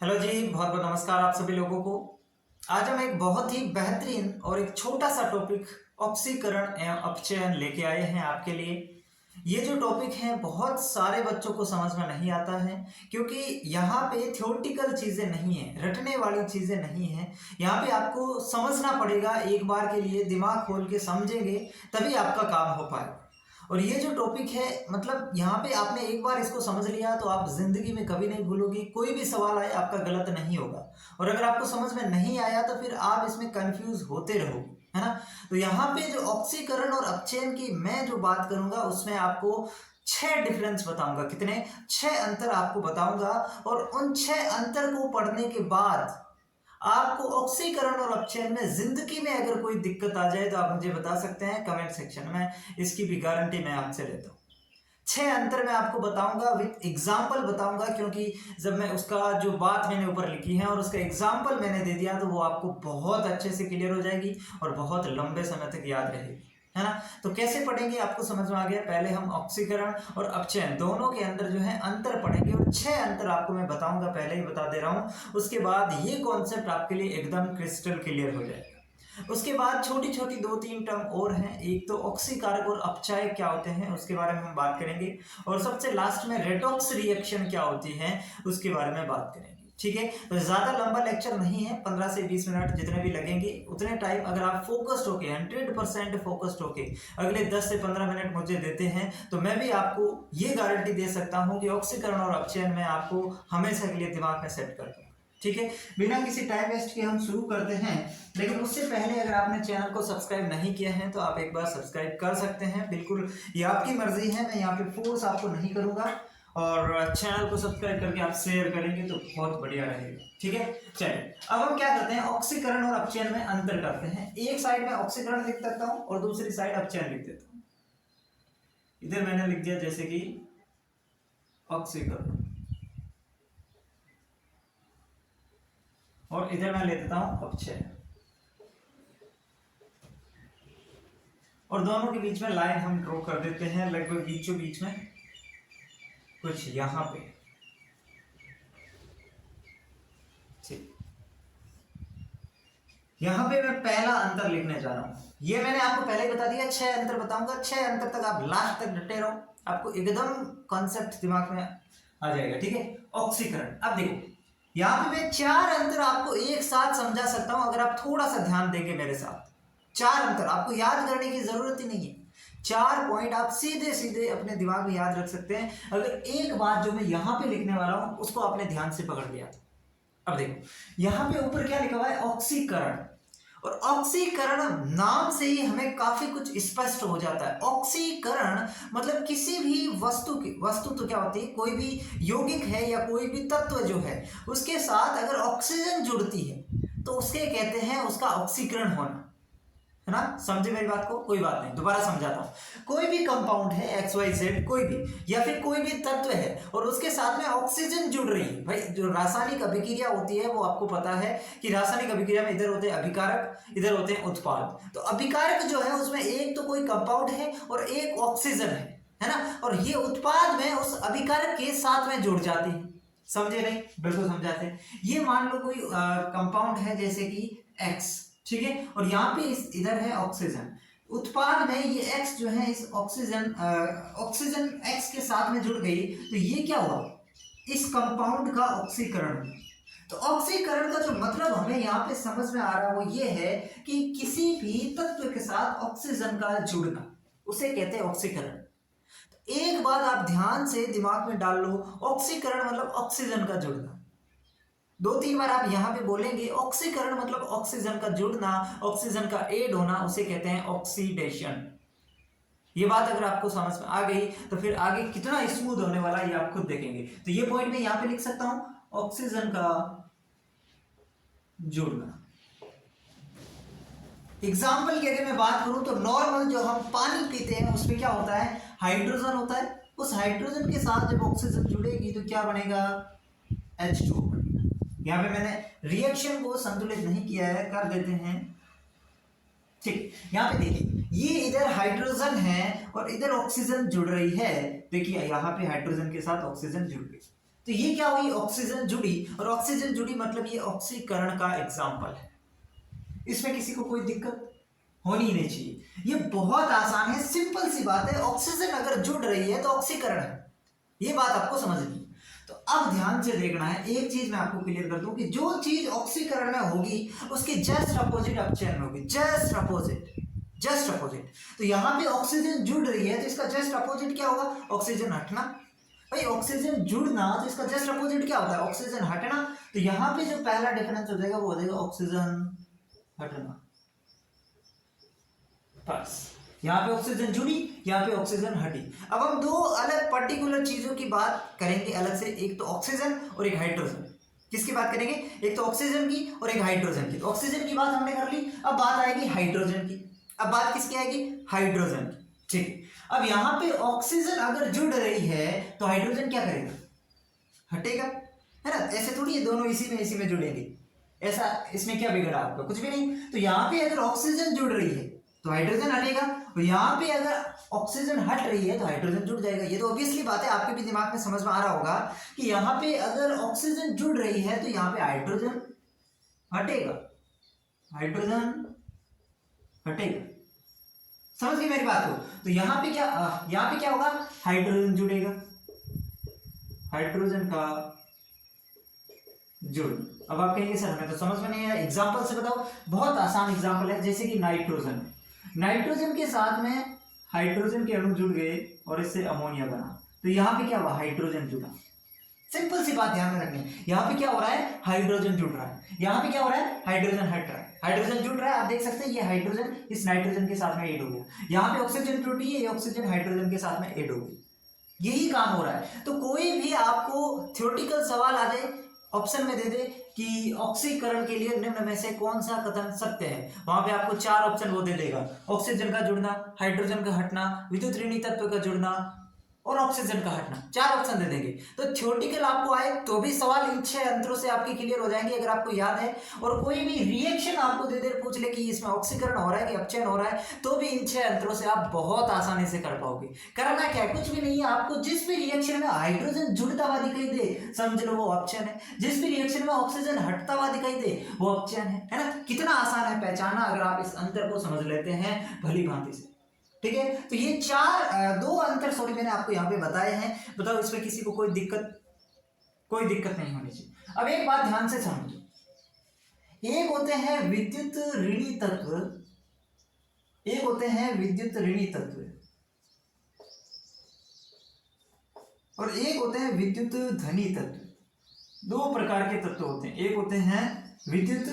Hello जी, बहुत बहुत नमस्कार आप सभी लोगों को। आज हम एक बहुत ही बेहतरीन और एक छोटा सा टॉपिक ऑक्सीकरण एवं अपचयन लेके आए हैं आपके लिए। ये जो टॉपिक है बहुत सारे बच्चों को समझ में नहीं आता है, क्योंकि यहाँ पे थ्योरेटिकल चीज़ें नहीं है, रटने वाली चीज़ें नहीं है। यहाँ पे आपको समझना पड़ेगा, एक बार के लिए दिमाग खोल के समझेंगे तभी आपका काम हो पाएगा। और ये जो टॉपिक है, मतलब यहाँ पे आपने एक बार इसको समझ लिया तो आप जिंदगी में कभी नहीं भूलोगे। कोई भी सवाल आए आपका गलत नहीं होगा, और अगर आपको समझ में नहीं आया तो फिर आप इसमें कंफ्यूज होते रहोगे, है ना। तो यहाँ पे जो ऑक्सीकरण और अपचयन की मैं जो बात करूंगा उसमें आपको 6 डिफरेंस बताऊंगा। कितने? 6 अंतर आपको बताऊंगा। और उन 6 अंतर को पढ़ने के बाद आपको ऑक्सीकरण और अपचयन में जिंदगी में अगर कोई दिक्कत आ जाए तो आप मुझे बता सकते हैं कमेंट सेक्शन में। इसकी भी गारंटी मैं आपसे लेता हूँ। 6 अंतर मैं आपको बताऊंगा, विथ एग्जाम्पल बताऊंगा, क्योंकि जब मैं उसका जो बात मैंने ऊपर लिखी है और उसका एग्जाम्पल मैंने दे दिया तो वो आपको बहुत अच्छे से क्लियर हो जाएगी और बहुत लंबे समय तक याद रहेगी, है ना। तो कैसे पढ़ेंगे आपको समझ में आ गया। पहले हम ऑक्सीकरण और अपचयन दोनों के अंदर जो है अंतर पढ़ेंगे, और 6 अंतर आपको मैं बताऊंगा, पहले ही बता दे रहा हूं। उसके बाद ये कॉन्सेप्ट आपके लिए एकदम क्रिस्टल क्लियर हो जाएगा। उसके बाद छोटी छोटी 2-3 टर्म और हैं। एक तो ऑक्सीकारक और अपचायक क्या होते हैं उसके बारे में हम बात करेंगे, और सबसे लास्ट में रेडॉक्स रिएक्शन क्या होती है उसके बारे में बात करेंगे। ठीक है, तो ज्यादा लंबा लेक्चर नहीं है, 15 से 20 मिनट जितने भी लगेंगे उतने टाइम अगर आप फोकस्ड होके 100% फोकस्ड होके अगले 10 से 15 मिनट मुझे देते हैं तो मैं भी आपको ये गारंटी दे सकता हूं कि ऑक्सीकरण और अपचयन में आपको हमेशा के लिए दिमाग में सेट कर दूंगा। ठीक है, बिना किसी टाइम वेस्ट के हम शुरू करते हैं। लेकिन उससे पहले अगर आपने चैनल को सब्सक्राइब नहीं किया है तो आप एक बार सब्सक्राइब कर सकते हैं, बिल्कुल ये आपकी मर्जी है, मैं यहाँ पे फोर्स आपको नहीं करूंगा। और चैनल को सब्सक्राइब करके आप शेयर करेंगे तो बहुत बढ़िया रहेगा। ठीक है, चलिए अब हम क्या करते हैं, ऑक्सीकरण और अपचयन में अंतर करते हैं। एक साइड में ऑक्सीकरण लिख देता हूँ और दूसरी साइड अपचयन लिख देता हूँ। इधर मैंने लिख दिया जैसे कि ऑक्सीकरण, और इधर मैं ले देता हूं अपचयन, और दोनों के बीच में लाइन हम ड्रॉ कर देते हैं लगभग बीचों बीच में, कुछ यहां पे। ठीक, यहां पे मैं पहला अंतर लिखने जा रहा हूं। ये मैंने आपको पहले ही बता दिया, 6 अंतर बताऊंगा। 6 अंतर तक आप लास्ट तक डटे रहो, आपको एकदम कॉन्सेप्ट दिमाग में आ जाएगा। ठीक है, ऑक्सीकरण। अब देखो यहाँ पे मैं 4 अंतर आपको एक साथ समझा सकता हूं अगर आप थोड़ा सा ध्यान देंगे मेरे साथ। 4 अंतर आपको याद करने की जरूरत ही नहीं है, 4 पॉइंट आप सीधे सीधे अपने दिमाग में याद रख सकते हैं अगर एक बात जो मैं यहां पे लिखने वाला हूं उसको आपने ध्यान से पकड़ लिया। अब देखो यहां पे ऊपर क्या लिखा हुआ है, ऑक्सीकरण। और ऑक्सीकरण नाम से ही हमें काफी कुछ स्पष्ट हो जाता है। ऑक्सीकरण मतलब किसी भी वस्तु की, वस्तु तो क्या होती है, कोई भी यौगिक है या कोई भी तत्व जो है उसके साथ अगर ऑक्सीजन जुड़ती है तो उसके कहते हैं उसका ऑक्सीकरण होना, है ना। समझे मेरी बात को? कोई बात नहीं, दोबारा समझाता हूं। कोई भी कंपाउंड है XYZ, कोई भी, या फिर कोई भी तत्व है और उसके साथ में ऑक्सीजन जुड़ रही है। भाई जो रासायनिक अभिक्रिया होती है वो आपको पता है कि रासायनिक अभिक्रिया में इधर होते हैं अभिकारक, इधर होते हैं उत्पाद। तो अभिकारक जो है उसमें एक तो कोई कंपाउंड है और एक ऑक्सीजन है ना। और ये उत्पाद में उस अभिकारक के साथ में जुड़ जाती है। समझे नहीं? बिल्कुल समझाते हैं। ये मान लो कोई कंपाउंड है जैसे कि X, ठीक है, और यहाँ पे इधर है ऑक्सीजन। उत्पाद में ये X जो है इस ऑक्सीजन X के साथ में जुड़ गई तो ये क्या हुआ, इस कंपाउंड का ऑक्सीकरण हुआ। तो ऑक्सीकरण का जो मतलब हमें यहाँ पे समझ में आ रहा है वो ये है कि किसी भी तत्व के साथ ऑक्सीजन का जुड़ना, उसे कहते हैं ऑक्सीकरण। तो एक बात आप ध्यान से दिमाग में डाल लो, ऑक्सीकरण मतलब ऑक्सीजन का जुड़ना। 2-3 बार आप यहां पे बोलेंगे, ऑक्सीकरण मतलब ऑक्सीजन का जुड़ना, ऑक्सीजन का ऐड होना, उसे कहते हैं ऑक्सीडेशन। ये बात अगर आपको समझ में आ गई तो फिर आगे कितना स्मूथ होने वाला है ये आप खुद देखेंगे। तो ये पॉइंट मैं यहां पे लिख सकता हूं, ऑक्सीजन का जुड़ना। एग्जाम्पल की अगर मैं बात करूं तो नॉर्मल जो हम पानी पीते हैं उसमें क्या होता है, हाइड्रोजन होता है। उस हाइड्रोजन के साथ जब ऑक्सीजन जुड़ेगी तो क्या बनेगा, H2O बनेगा। यहाँ पे मैंने रिएक्शन को संतुलित नहीं किया है, कर देते हैं। ठीक, यहाँ पे देखिए ये इधर हाइड्रोजन है और इधर ऑक्सीजन जुड़ रही है। देखिए यहाँ पे हाइड्रोजन के साथ ऑक्सीजन जुड़ गई। तो ये क्या हुई, ऑक्सीजन जुड़ी, और ऑक्सीजन जुड़ी मतलब ये ऑक्सीकरण का एग्जाम्पल है। इसमें किसी को कोई दिक्कत होनी ही नहीं चाहिए। ये बहुत आसान है, सिंपल सी बात है। ऑक्सीजन अगर जुड़ रही है तो ऑक्सीकरण है, ये बात आपको समझनी है। तो अब ध्यान से देखना है, एक चीज मैं आपको क्लियर कर दूं कि जो चीज ऑक्सीकरण में होगी उसकी जस्ट अपोजिट अपचयन में होगी, जस्ट अपोजिट, जस्ट अपोजिट। तो यहाँ पे ऑक्सीजन जुड़ रही है तो इसका जस्ट अपोजिट क्या होगा, ऑक्सीजन हटना। भाई ऑक्सीजन जुड़ना तो इसका जस्ट अपोजिट क्या होता है, ऑक्सीजन हटना। तो यहाँ पे जो पहला डिफरेंस हो जाएगा वो हो जाएगा ऑक्सीजन हटना। बस यहाँ पे ऑक्सीजन जुड़ी, यहाँ पे ऑक्सीजन हटी। अब हम दो अलग पर्टिकुलर चीजों की बात करेंगे अलग से, एक तो ऑक्सीजन और एक हाइड्रोजन। किसकी बात करेंगे, एक तो ऑक्सीजन की और एक हाइड्रोजन की। तो ऑक्सीजन की बात हमने कर ली, अब बात आएगी हाइड्रोजन की। अब बात किसकी आएगी, हाइड्रोजन की। ठीक है, अब यहाँ पे ऑक्सीजन अगर जुड़ रही है तो हाइड्रोजन क्या करेगा, हटेगा, है ना। ऐसे थोड़ी ये दोनों इसी में जुड़ेंगे, ऐसा इसमें क्या बिगड़ा आपका, कुछ भी नहीं। तो यहाँ पे अगर ऑक्सीजन जुड़ रही है तो हाइड्रोजन हटेगा, और यहाँ पे अगर ऑक्सीजन हट रही है तो हाइड्रोजन जुड़ जाएगा। ये तो ऑब्वियसली बात है, आपके भी दिमाग में समझ में आ रहा होगा कि यहाँ पे अगर ऑक्सीजन जुड़ रही है तो यहाँ पे हाइड्रोजन हटेगा, हाइड्रोजन हटेगा। समझ गए मेरी बात को। तो यहाँ पे क्या होगा, हाइड्रोजन जुड़ेगा, हाइड्रोजन का जुड़। अब आप कहेंगे सर हमें तो समझ में नहीं आया, एग्जांपल से बताओ। बहुत आसान एग्जांपल है, जैसे कि नाइट्रोजन, नाइट्रोजन के साथ में हाइड्रोजन के अणु जुड़ गए और इससे अमोनिया बना। तो यहाँ पे क्या हुआ, हाइड्रोजन जुड़ा। सिंपल सी बात ध्यान में रखनी है, यहाँ पे क्या हो रहा है, हाइड्रोजन जुड़ रहा है, यहाँ पे क्या हो रहा है, हाइड्रोजन हट रहा है। हाइड्रोजन जुड़ रहा है, आप देख सकते हैं ये हाइड्रोजन इस नाइट्रोजन के साथ में ऐड हो गया। यहाँ पे ऑक्सीजन जुड़ी है, ये ऑक्सीजन हाइड्रोजन के साथ में ऐड हो गई। यही काम हो रहा है। तो कोई भी आपको थ्योरेटिकल सवाल आ जाए, ऑप्शन में दे दे कि ऑक्सीकरण के लिए निम्न में से कौन सा कथन सत्य है, वहां पे आपको चार ऑप्शन वो दे देगा, ऑक्सीजन का जुड़ना, हाइड्रोजन का हटना, विद्युत ऋणी तत्व का जुड़ना और ऑक्सीजन का हटना, चार ऑप्शन दे देंगे। तो थ्योरेटिकल आपको आए तो भी सवाल इन 6 अंतरों से आपके क्लियर हो जाएंगे अगर आपको याद है। और कोई भी रिएक्शन आपको दे दे पूछ ले कि इसमें ऑक्सीकरण हो रहा है कि अपचयन हो रहा है, तो भी इन 6 अंतरों से आप बहुत आसानी से कर पाओगे। करना क्या है, कुछ भी नहीं है, आपको जिस भी रिएक्शन में हाइड्रोजन जुड़ता हुआ दिखाई दे समझ लो वो अपचयन है, जिस भी रिएक्शन में ऑक्सीजन हटता हुआ दिखाई दे वो अपचयन है ना। कितना आसान है पहचानना अगर आप इस अंतर को समझ लेते हैं भली भांति से। ठीक है, तो ये दो अंतर सॉरी मैंने आपको यहाँ पे बताए हैं। बताओ इसमें किसी को कोई दिक्कत नहीं होनी चाहिए। अब एक बात ध्यान से समझो, एक होते हैं विद्युत ऋणी तत्व, एक होते हैं विद्युत ऋणी तत्व और एक होते हैं विद्युत धनी तत्व। दो प्रकार के तत्व होते हैं, एक होते हैं विद्युत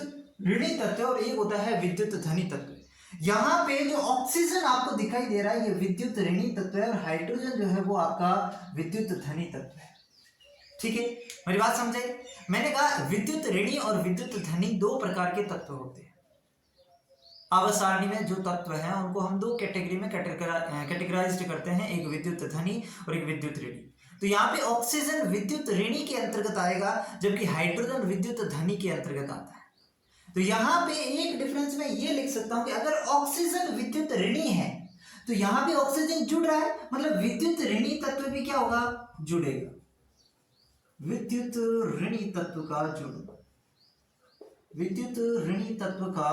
ऋणी तत्व और एक होता है विद्युत धनी तत्व। यहाँ पे जो ऑक्सीजन आपको दिखाई दे रहा है ये विद्युत ऋणी तत्व है और हाइड्रोजन जो है वो आपका विद्युत धनी तत्व है। ठीक है, मेरी बात समझे। मैंने कहा विद्युत ऋणी और विद्युत धनी दो प्रकार के तत्व होते हैं। आवर्त सारणी में जो तत्व हैं उनको हम दो कैटेगरी में कैटेगराइज्ड करते हैं, एक विद्युत धनी और एक विद्युत ऋणी। तो यहाँ पे ऑक्सीजन विद्युत ऋणी के अंतर्गत आएगा जबकि हाइड्रोजन विद्युत धनी के अंतर्गत आता है। तो यहाँ पे एक डिफरेंस में ये लिख सकता हूं कि अगर ऑक्सीजन विद्युत ऋणी है तो यहाँ पे ऑक्सीजन जुड़ रहा है, मतलब विद्युत ऋणी तत्व भी क्या होगा, जुड़ेगा, विद्युत ऋणी तत्व का जुड़, विद्युत ऋणी तत्व का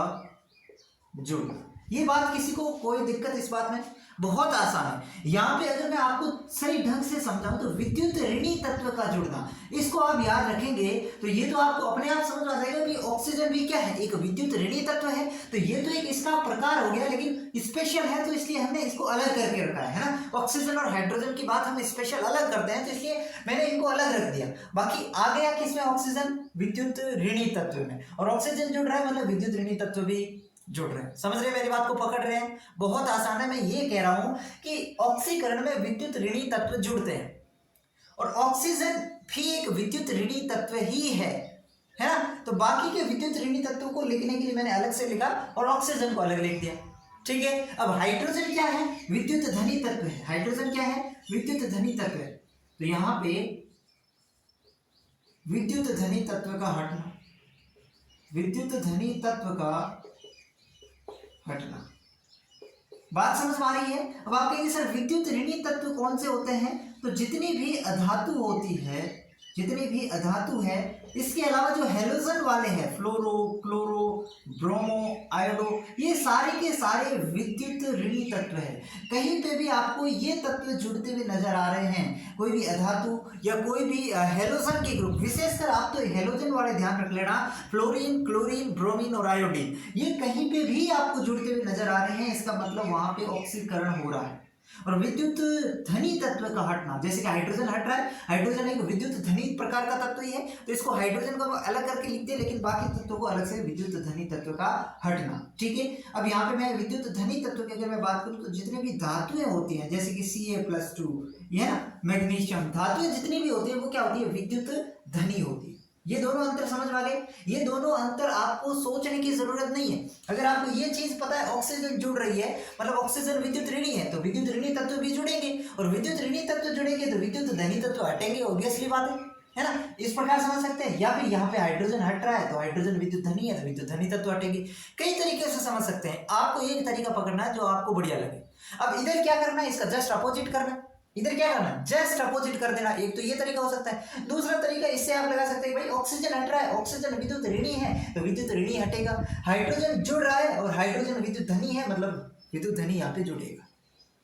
जुड़। ये बात किसी को कोई दिक्कत इस बात में, बहुत आसान है। यहाँ पे अगर मैं आपको सही ढंग से समझाऊं तो विद्युत ऋणी तत्व का जुड़ना, इसको आप याद रखेंगे तो ये तो आपको अपने आप समझ आ जाएगा कि ऑक्सीजन भी क्या है, एक विद्युत ऋणी तत्व है। तो ये तो एक इसका प्रकार हो गया, लेकिन स्पेशल है तो इसलिए हमने इसको अलग करके रखा है ना। ऑक्सीजन और हाइड्रोजन की बात हम स्पेशल अलग करते हैं तो इसलिए मैंने इनको अलग रख दिया। बाकी आ गया किसमें, ऑक्सीजन विद्युत ऋणी तत्व में, और ऑक्सीजन जुड़ रहा है मतलब विद्युत ऋणी तत्व भी जुड़ रहे हैं। समझ रहे हैं मेरी बात को, पकड़ रहे हैं। बहुत आसान है, मैं ये कह रहा हूं कि ऑक्सीकरण में विद्युत ऋणी तत्व जुड़ते हैं और ऑक्सीजन भी एक विद्युत ऋणी तत्व ही है ना। तो बाकी के विद्युत ऋणी तत्वों को लिखने के लिए मैंने अलग से लिखा और ऑक्सीजन को अलग लिख दिया। ठीक है, अब हाइड्रोजन क्या है, विद्युत धनी तत्व है। हाइड्रोजन क्या है, विद्युत धनी तत्व है। तो यहां पे विद्युत धनी तत्व का हटना, विद्युत धनी तत्व का हटना, बात समझ में आ रही है। अब आप कहेंगे सर विद्युत ऋणी तत्व कौन से होते हैं, तो जितनी भी अधातु होती है जितने भी अधातु है, इसके अलावा जो हेलोजन वाले हैं, फ्लोरो, क्लोरो, ब्रोमो, आयोडो, ये सारे के सारे विद्युत ऋणी तत्व है। कहीं पे भी आपको ये तत्व जुड़ते हुए नजर आ रहे हैं, कोई भी अधातु या कोई भी हेलोजन के ग्रुप, विशेषकर आप तो हेलोजन वाले ध्यान रख लेना, फ्लोरीन, क्लोरीन, ब्रोमीन और आयोडीन, ये कहीं पे भी आपको जुड़ते हुए नजर आ रहे हैं, इसका मतलब वहां पे ऑक्सीकरण हो रहा है। और विद्युत धनी तत्व का हटना, जैसे कि हाइड्रोजन हट रहा है, हाइड्रोजन एक विद्युत धनी प्रकार का तत्व ही है, तो इसको हाइड्रोजन को अलग करके लिखते हैं, लेकिन बाकी तत्वों को अलग से विद्युत धनी तत्व का हटना। ठीक है, अब यहाँ पे मैं विद्युत धनी तत्व की अगर मैं बात करूँ तो जितने भी धातुएं होती हैं, जैसे कि Ca+2, ये है ना, मैग्नीशियम, धातुएं जितनी भी होती है वो क्या होती है, विद्युत धनी होती है। ये दोनों अंतर समझ में आ गए। ये दोनों अंतर आपको सोचने की जरूरत नहीं है। अगर आपको ये चीज पता है, ऑक्सीजन जुड़ रही है मतलब ऑक्सीजन विद्युत ऋणी है, तो विद्युत ऋणी तत्व भी जुड़ेंगे, और विद्युत ऋणी तत्व जुड़ेंगे तो विद्युत धनी तत्व हटेंगे, ऑब्वियसली बात है ना। इस प्रकार समझ सकते हैं। या फिर यहाँ पे हाइड्रोजन हट रहा है तो हाइड्रोजन विद्युत धनी है तो विद्युत धनी तत्व हटेंगे। कई तरीके से समझ सकते हैं, आपको एक तरीका पकड़ना है जो आपको बढ़िया लगे। अब इधर क्या करना है, इसका जस्ट अपोजिट करना है। इधर क्या करना है, जस्ट अपोजिट कर देना। एक तो ये तरीका हो सकता है। दूसरा तरीका इससे आप लगा सकते हैं कि भाई ऑक्सीजन हट रहा है, ऑक्सीजन विद्युत ऋणी है तो विद्युत ऋणी हटेगा, हाइड्रोजन जुड़ रहा है और हाइड्रोजन विद्युत धनी है मतलब विद्युत धनी यहाँ पे जुड़ेगा,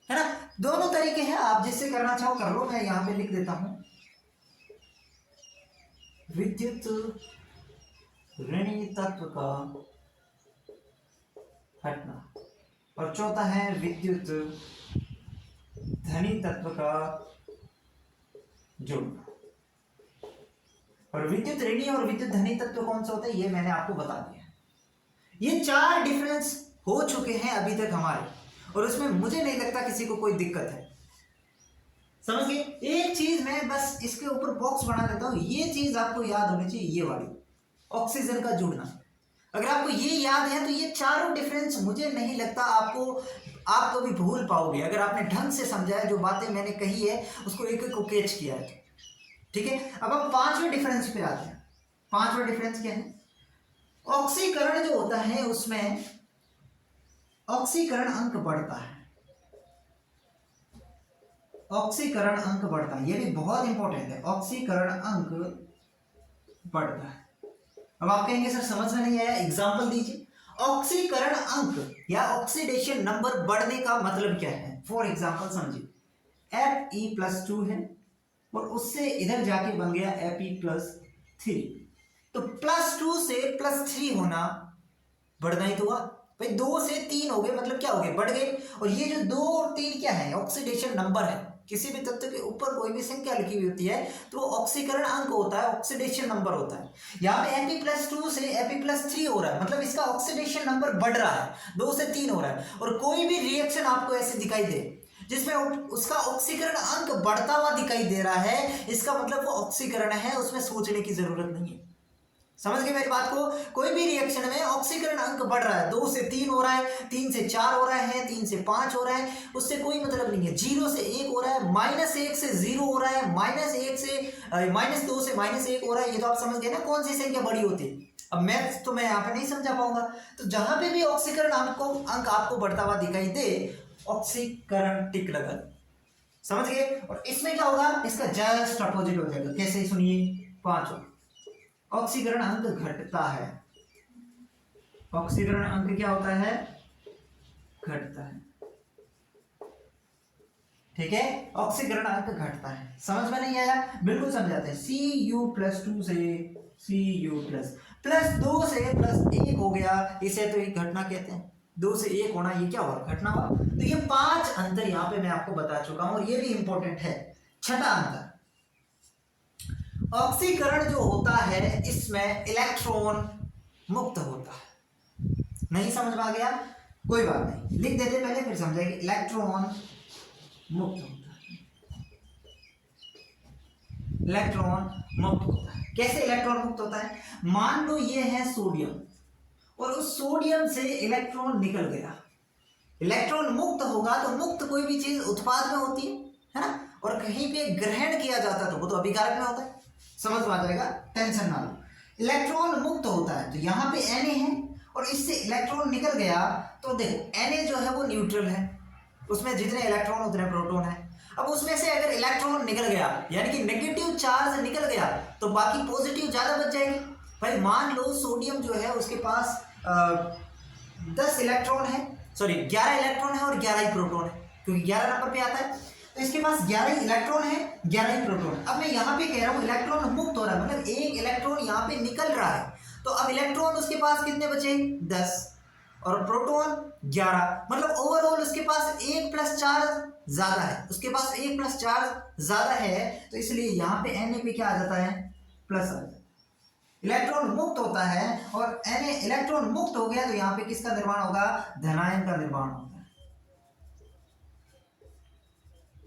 है ना। दोनों तरीके हैं, आप जिससे करना चाहो कर लो। मैं यहाँ पे लिख देता हूं विद्युत ऋणी तत्व का हटना, और चौथा है विद्युत धनी तत्व का जुड़ना। और विद्युत ऋणी और विद्युत धनी तत्व कौन सा होता है ये मैंने आपको बता दिया। ये 4 डिफरेंस हो चुके हैं अभी तक हमारे, और उसमें मुझे नहीं लगता किसी को कोई दिक्कत है। समझ गए। एक चीज मैं बस इसके ऊपर बॉक्स बना देता हूं, ये चीज आपको याद होनी चाहिए, ये वाली ऑक्सीजन का जुड़ना। अगर आपको ये याद है तो ये चारों डिफरेंस मुझे नहीं लगता आप कभी भूल पाओगे, अगर आपने ढंग से समझा है, जो बातें मैंने कही है उसको एक एक को कैच किया है। ठीक है, अब हम 5वें डिफरेंस पे आते हैं। 5वां डिफरेंस क्या है, ऑक्सीकरण जो होता है उसमें ऑक्सीकरण अंक बढ़ता है। ऑक्सीकरण अंक बढ़ता है, ये भी बहुत इंपॉर्टेंट है। ऑक्सीकरण अंक बढ़ता है। अब आप कहेंगे सर समझ में नहीं आया, एग्जांपल दीजिए। ऑक्सीकरण अंक या ऑक्सीडेशन नंबर बढ़ने का मतलब क्या है। फॉर एग्जांपल समझिए, Fe+2 है और उससे इधर जाके बन गया Fe+3, तो +2 से +3 होना बढ़ना ही तो हुआ भाई। 2 से 3 हो गए मतलब क्या हो गए, बढ़ गए। और ये जो 2 और 3 क्या है, ऑक्सीडेशन नंबर है। किसी भी तत्व के ऊपर कोई भी संख्या लिखी हुई होती है तो वो ऑक्सीकरण अंक होता है, ऑक्सीडेशन नंबर होता है। यहाँ पे Fe+2 से Fe+3 हो रहा है मतलब इसका ऑक्सीडेशन नंबर बढ़ रहा है, 2 से 3 हो रहा है। और कोई भी रिएक्शन आपको ऐसे दिखाई दे जिसमें उसका ऑक्सीकरण अंक बढ़ता हुआ दिखाई दे रहा है, इसका मतलब वो ऑक्सीकरण है, उसमें सोचने की जरूरत नहीं है। समझ गए मेरी बात को। कोई भी रिएक्शन में ऑक्सीकरण अंक बढ़ रहा है, 2 से 3 हो रहा है, 3 से 4 हो रहा है, 3 से 5 हो रहा है, उससे कोई मतलब नहीं है। 0 से 1 हो रहा है, -1 से 0 हो रहा है, -2 से -1 हो रहा है। ये तो आप समझ गए ना कौन सी संख्या बड़ी होती है। अब मैथ्स तो मैं यहाँ पे नहीं समझा पाऊंगा। तो जहां पे भी ऑक्सीकरण अंक आपको बढ़ता हुआ दिखाई दे, ऑक्सीकरण टिक लगा, समझ गए। और इसमें क्या होगा, इसका जस्ट अपोजिट हो जाएगा। कैसे, सुनिए। 5 ऑक्सीकरण अंक घटता है। ऑक्सीकरण अंक क्या होता है, घटता है। ठीक है, ऑक्सीकरण अंक घटता है। समझ में नहीं आया, बिल्कुल समझाते हैं। Cu+2 से Cu+, +2 से +1 हो गया, इसे तो एक घटना कहते हैं। 2 से 1 होना, ये क्या हुआ, घटना हुआ। तो ये 5 अंतर यहाँ पे मैं आपको बता चुका हूं, और ये भी इंपॉर्टेंट है। छठा अंतर, ऑक्सीकरण जो होता है इसमें इलेक्ट्रॉन मुक्त होता है। नहीं समझ में आ गया, कोई बात नहीं, लिख देते पहले फिर समझेंगे। इलेक्ट्रॉन मुक्त होता है, इलेक्ट्रॉन मुक्त होता है। कैसे इलेक्ट्रॉन मुक्त होता है, मान लो ये है सोडियम और उस सोडियम से इलेक्ट्रॉन निकल गया। इलेक्ट्रॉन मुक्त होगा तो मुक्त कोई भी चीज उत्पाद में होती है ना, और कहीं पे ग्रहण किया जाता तो वो तो अभिकारक में होता है। समझ में आ जाएगा, टेंशन ना लो। इलेक्ट्रॉन मुक्त होता है तो यहाँ पे Na है और इससे इलेक्ट्रॉन निकल गया, तो देखो Na जो है वो न्यूट्रल है, उसमें जितने इलेक्ट्रॉन उतने प्रोटॉन है। अब उसमें से अगर इलेक्ट्रॉन निकल गया यानी कि नेगेटिव चार्ज निकल गया तो बाकी पॉजिटिव ज्यादा बच जाएगी। भाई मान लो सोडियम जो है उसके पास 10 इलेक्ट्रॉन है, सॉरी 11 इलेक्ट्रॉन है और 11 ही प्रोटॉन है, क्योंकि 11 नंबर पे आता है, तो इसके पास 11 ही इलेक्ट्रॉन है, 11 ही प्रोटॉन। अब मैं यहाँ पे कह रहा हूँ इलेक्ट्रॉन मुक्त हो रहा है, मतलब एक इलेक्ट्रॉन यहाँ पे निकल रहा है, तो अब इलेक्ट्रॉन उसके पास कितने बचे 10 और प्रोटॉन 11, मतलब ओवरऑल उसके पास 1 प्लस चार्ज ज्यादा है, उसके पास 1 प्लस चार्ज ज्यादा है, तो इसलिए यहाँ पे Na पे क्या आ जाता है प्लस आ जाता है। इलेक्ट्रॉन मुक्त होता है और Na इलेक्ट्रॉन मुक्त हो गया तो यहाँ पे किसका निर्माण होगा, धनायन का निर्माण होगा।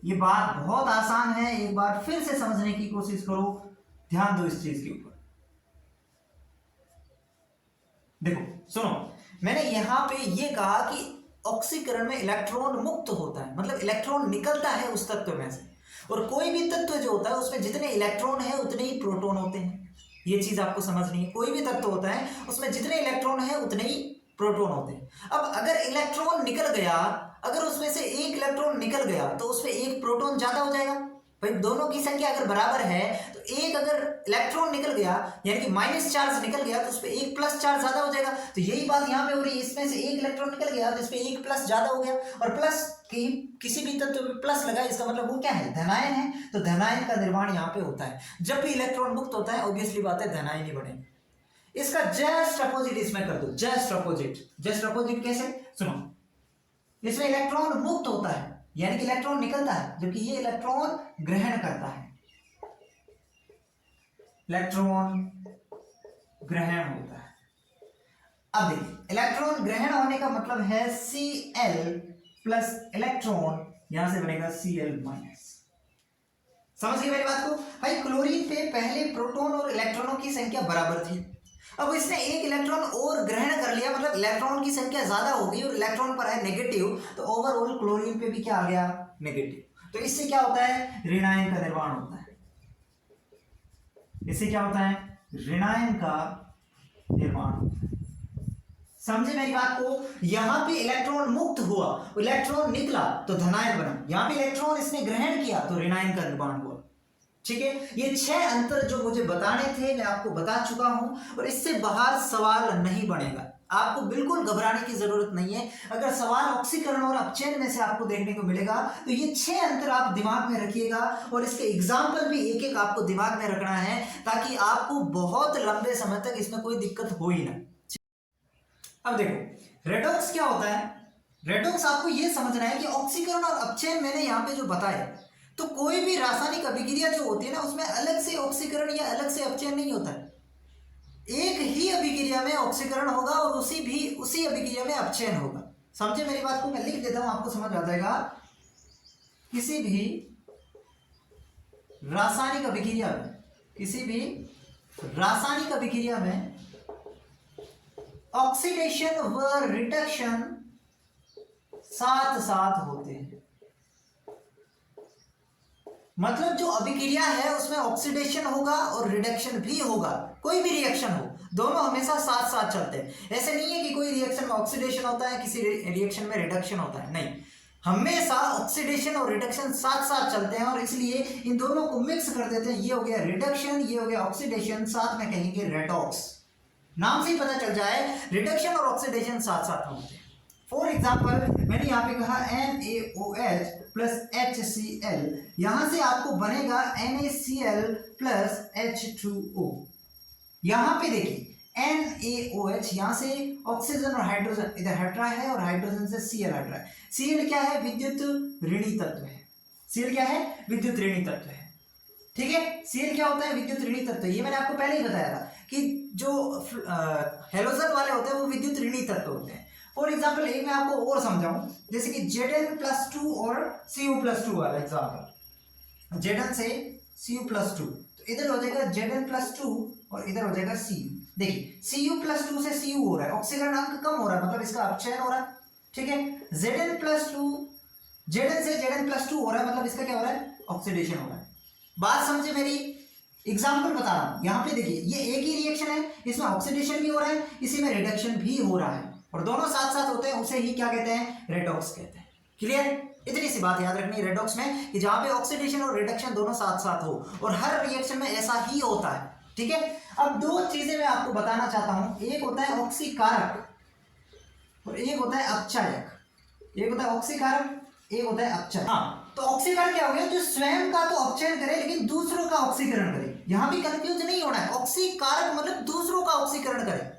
ये बात बहुत आसान है, एक बार फिर से समझने की कोशिश करो, ध्यान दो इस चीज के ऊपर। देखो सुनो, मैंने यहां पे ये कहा कि ऑक्सीकरण में इलेक्ट्रॉन मुक्त होता है, मतलब इलेक्ट्रॉन निकलता है उस तत्व में से, और कोई भी तत्व जो होता है उसमें जितने इलेक्ट्रॉन है उतने ही प्रोटॉन होते हैं। ये चीज आपको समझनी है, कोई भी तत्व होता है उसमें जितने इलेक्ट्रॉन है उतने ही प्रोटॉन होते हैं। अब अगर इलेक्ट्रॉन निकल गया, अगर उसमें से एक इलेक्ट्रॉन निकल गया तो उसमें एक प्रोटॉन ज्यादा हो जाएगा। भाई दोनों की संख्या अगर बराबर है तो एक अगर इलेक्ट्रॉन निकल गया यानी कि माइनस चार्ज निकल गया तो उसपे एक प्लस चार्ज ज्यादा हो जाएगा। तो यही बात यहाँ पे हो रही है, इसमें से एक इलेक्ट्रॉन निकल गया तो इसपे एक प्लस ज्यादा हो गया, और प्लस की किसी भी तत्व में प्लस लगा इसका मतलब वो क्या है, धनायन है, तो धनायन का निर्माण यहाँ पे होता है। जब भी इलेक्ट्रॉन मुक्त होता है ऑब्वियसली बात है धनायन ही बनेगा। इसका जस्ट अपोजिट इसमें कर दो, जस्ट अपोजिट। जस्ट अपोजिट कैसे, सुनो, इसमें इलेक्ट्रॉन मुक्त होता है यानी कि इलेक्ट्रॉन निकलता है, जबकि ये इलेक्ट्रॉन ग्रहण करता है, इलेक्ट्रॉन ग्रहण होता है। अब देखिए इलेक्ट्रॉन ग्रहण होने का मतलब है Cl प्लस इलेक्ट्रॉन, यहां से बनेगा Cl माइनस। समझ गए मेरी बात को। भाई क्लोरीन पे पहले प्रोटॉन और इलेक्ट्रॉनों की संख्या बराबर थी, अब इसने एक इलेक्ट्रॉन और ग्रहण कर लिया, मतलब इलेक्ट्रॉन की संख्या ज्यादा हो गई और इलेक्ट्रॉन पर है नेगेटिव, तो ओवरऑल क्लोरीन पे भी क्या आ गया, नेगेटिव। तो इससे क्या होता है, ऋणायन का निर्माण होता है। इससे क्या होता है, ऋणायन का निर्माण होता है। समझे मेरी बात को। यहां पे इलेक्ट्रॉन मुक्त हुआ, इलेक्ट्रॉन निकला तो धनायन बना, यहां पे इलेक्ट्रॉन इसने ग्रहण किया तो ऋणायन का निर्माण हुआ। ठीक है, ये 6 अंतर जो मुझे बताने थे मैं आपको बता चुका हूं, और इससे बाहर सवाल नहीं बनेगा, आपको बिल्कुल घबराने की जरूरत नहीं है। अगर सवाल ऑक्सीकरण और अपचयन में से आपको देखने को मिलेगा तो ये 6 अंतर आप दिमाग में रखिएगा, और इसके एग्जाम्पल भी एक एक आपको दिमाग में रखना है ताकि आपको बहुत लंबे समय तक इसमें कोई दिक्कत हो ही ना। अब देखो रेडॉक्स क्या होता है, रेडॉक्स आपको यह समझना है कि ऑक्सीकरण और अपचयन मैंने यहाँ पे जो बताया, तो कोई भी रासायनिक अभिक्रिया जो होती है ना उसमें अलग से ऑक्सीकरण या अलग से अपचयन नहीं होता है, एक ही अभिक्रिया में ऑक्सीकरण होगा और उसी अभिक्रिया में अपचयन होगा। समझे मेरी बात को, मैं लिख देता हूं आपको समझ आ जाएगा। किसी भी रासायनिक अभिक्रिया में, किसी भी रासायनिक अभिक्रिया में ऑक्सीडेशन व रिडक्शन साथ साथ होते हैं, मतलब जो अभिक्रिया है उसमें ऑक्सीडेशन होगा और रिडक्शन भी होगा, कोई भी रिएक्शन हो दोनों हमेशा साथ साथ चलते हैं। ऐसे नहीं है कि कोई रिएक्शन में ऑक्सीडेशन होता है किसी रिएक्शन में रिडक्शन होता है, नहीं, हमेशा ऑक्सीडेशन और रिडक्शन साथ साथ चलते हैं, और इसलिए इन दोनों को मिक्स कर देते हैं। ये हो गया रिडक्शन, ये हो गया ऑक्सीडेशन, साथ में कहेंगे रेडॉक्स। नाम से ही पता चल जाए रिडक्शन और ऑक्सीडेशन साथ साथ होते हैं। फॉर एग्जाम्पल मैंने यहाँ पे कहा NaOH प्लस HCl, यहां से आपको बनेगा NaCl प्लस H2O। यहां पे देखिए NaOH, यहां से ऑक्सीजन और हाइड्रोजन इधर हट रहा है और हाइड्रोजन से Cl हट रहा है। Cl क्या है, विद्युत ऋणी तत्व है। Cl क्या है, विद्युत ऋणी तत्व है। ठीक है, Cl क्या होता है, विद्युत ऋणी तत्व। ये मैंने आपको पहले ही बताया था कि जो हेलोजन वाले होते हैं वो विद्युत ऋणी तत्व होते हैं। फॉर एग्जाम्पल एक मैं आपको और समझाऊं, जैसे कि Zn+2 और Cu+2 वाला एग्जाम्पल, Zn से Cu+2, तो इधर हो जाएगा Zn+2 और इधर हो जाएगा Cu। देखिए Cu+2 से Cu हो रहा है, ऑक्सीकरण अंक कम हो रहा है, मतलब इसका अपचयन हो रहा है। ठीक है, Zn से Zn+2 हो रहा है, मतलब इसका क्या हो रहा है, ऑक्सीडेशन हो रहा है। बात समझे मेरी, एग्जाम्पल बता रहा हूं। यहाँ पे देखिए ये एक ही रिएक्शन है, इसमें ऑक्सीडेशन भी हो रहा है, इसी में रिडक्शन भी हो रहा है, और दोनों साथ साथ होते हैं, उसे ही क्या कहते हैं, रेडॉक्स कहते हैं। क्लियर। इतनी सी बात याद रखनी है रेडॉक्स में कि जहां पे ऑक्सीडेशन और रिडक्शन दोनों साथ साथ हो, और हर रिएक्शन में ऐसा ही होता है। ठीक है, अब दो चीजें मैं आपको बताना चाहता हूं, एक होता है ऑक्सीकारक और एक होता है अपचायक। एक होता है ऑक्सीकारक, एक होता है अपचायक। हाँ, तो ऑक्सीकारक क्या हो गया, जो स्वयं का तो अपचयन करे लेकिन दूसरों का ऑक्सीकरण करे। यहां भी कंफ्यूज नहीं होना है, ऑक्सीकारक मतलब दूसरों का ऑक्सीकरण करे।